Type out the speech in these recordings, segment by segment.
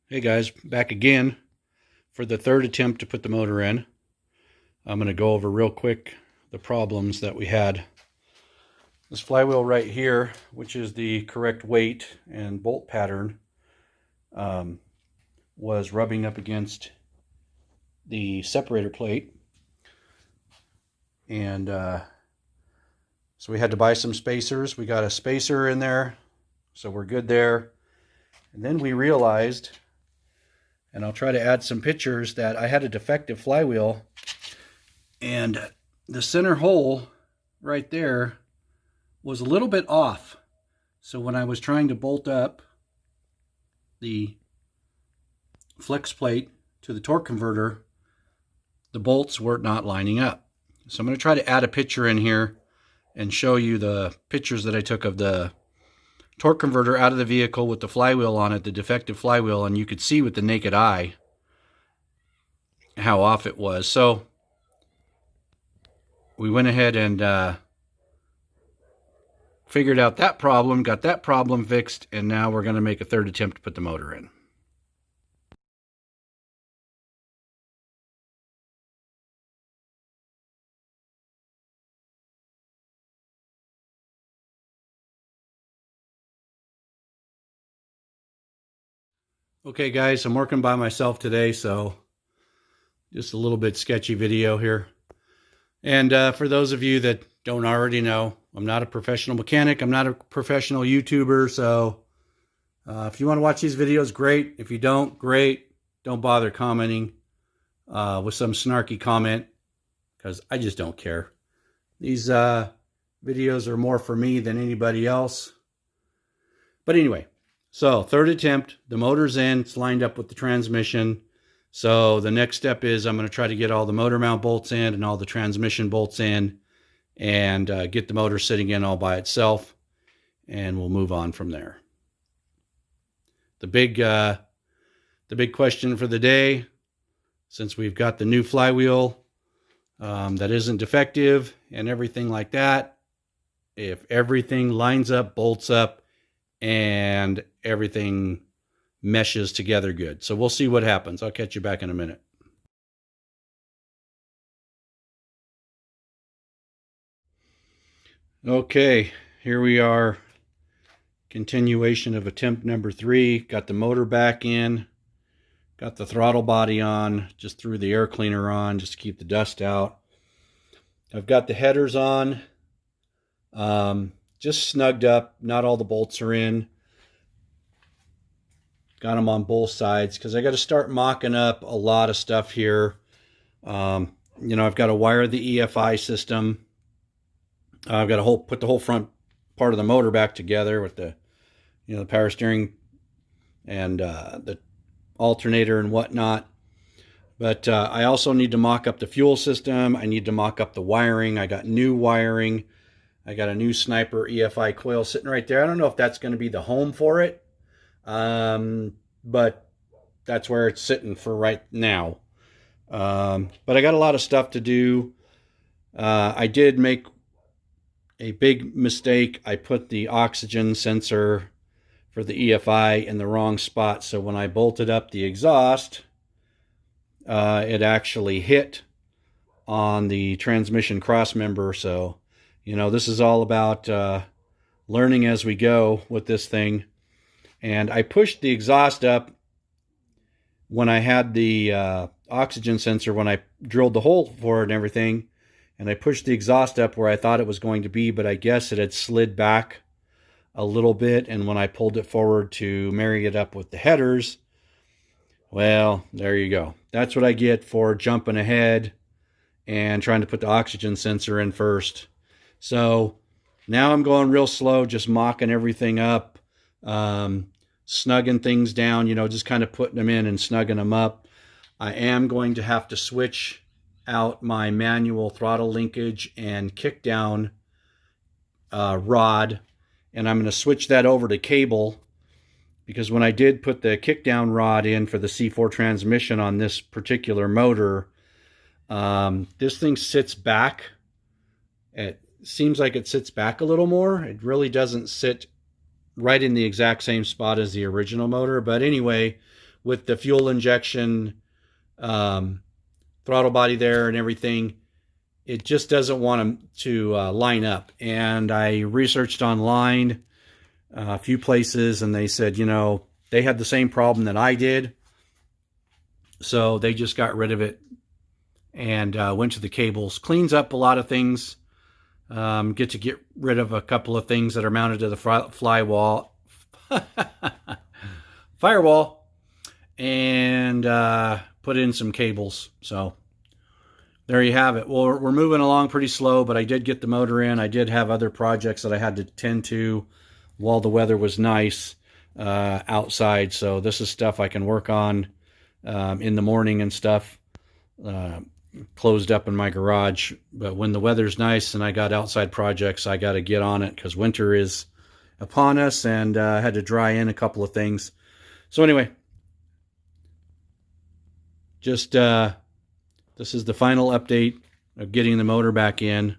Hey guys, back again for the third attempt to put the motor in. I'm going to go over real quick the problems that we had. This flywheel right here, which is the correct weight and bolt pattern, was rubbing up against the separator plate. And so we had to buy some spacers. We got a spacer in there, so we're good there. And then we realized, and I'll try to add some pictures, that I had a defective flywheel, and the center hole right there was a little bit off. So when I was trying to bolt up the flex plate to the torque converter, the bolts were not lining up. So I'm going to try to add a picture in here and show you the pictures that I took of the torque converter out of the vehicle with the flywheel on it, the defective flywheel, and you could see with the naked eye how off it was. So we went ahead and figured out that problem, got that problem fixed, and now we're going to make a third attempt to put the motor in. Okay guys, I'm working by myself today, so just a little bit sketchy video here. And for those of you that don't already know, I'm not a professional mechanic. I'm not a professional YouTuber. So if you want to watch these videos, great. If you don't, great. Don't bother commenting with some snarky comment, because I just don't care. These videos are more for me than anybody else. But anyway, so third attempt, the motor's in, it's lined up with the transmission. So the next step is I'm going to try to get all the motor mount bolts in and all the transmission bolts in, and get the motor sitting in all by itself, and we'll move on from there. The big question for the day, since we've got the new flywheel that isn't defective and everything like that, if everything lines up, bolts up, and everything meshes together good. So we'll see what happens. I'll catch you back in a minute. Okay, here we are. Continuation of attempt number 3. Got the motor back in. Got the throttle body on. Just threw the air cleaner on just to keep the dust out. I've got the headers on. Just snugged up. Not all the bolts are in. Got them on both sides because I got to start mocking up a lot of stuff here. I've got to wire the EFI system. I've got to put the whole front part of the motor back together with the, the power steering and the alternator and whatnot. But I also need to mock up the fuel system. I need to mock up the wiring. I got new wiring. I got a new Sniper EFI coil sitting right there. I don't know if that's going to be the home for it. But that's where it's sitting for right now. But I got a lot of stuff to do. I did make a big mistake. I put the oxygen sensor for the EFI in the wrong spot. So when I bolted up the exhaust, it actually hit on the transmission cross member. So, this is all about learning as we go with this thing. And I pushed the exhaust up when I had the oxygen sensor, when I drilled the hole for it and everything. And I pushed the exhaust up where I thought it was going to be, but I guess it had slid back a little bit. And when I pulled it forward to marry it up with the headers, well, there you go. That's what I get for jumping ahead and trying to put the oxygen sensor in first. So now I'm going real slow, just mocking everything up. Snugging things down, just kind of putting them in and snugging them up. I am going to have to switch out my manual throttle linkage and kickdown rod, and I'm going to switch that over to cable, because when I did put the kickdown rod in for the C4 transmission on this particular motor, this thing sits back. It seems like it sits back a little more. It really doesn't sit right in the exact same spot as the original motor. But anyway, with the fuel injection throttle body there and everything, it just doesn't want to line up. And I researched online a few places, and they said, they had the same problem that I did. So they just got rid of it and went to the cables. Cleans up a lot of things. Get rid of a couple of things that are mounted to the firewall, and put in some cables. So there you have it. Well, we're moving along pretty slow, but I did get the motor in. I did have other projects that I had to tend to while the weather was nice outside. So this is stuff I can work on in the morning and stuff, closed up in my garage. But when the weather's nice and I got outside projects, I got to get on it because winter is upon us, and I had to dry in a couple of things. So anyway, just this is the final update of getting the motor back in.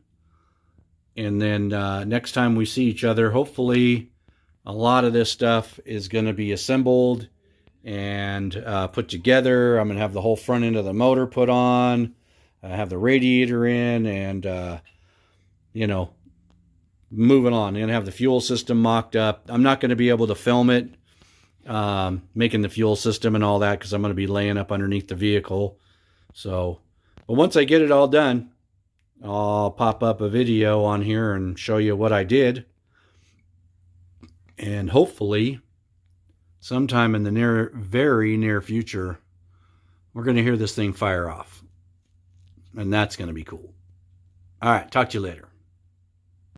And then next time we see each other, hopefully a lot of this stuff is going to be assembled and put together. I'm going to have the whole front end of the motor put on. I have the radiator in, and, moving on. I'm going to have the fuel system mocked up. I'm not going to be able to film it, making the fuel system and all that, because I'm going to be laying up underneath the vehicle. So, but once I get it all done, I'll pop up a video on here and show you what I did. And hopefully, sometime in the very near future, we're going to hear this thing fire off. And that's going to be cool. All right, talk to you later.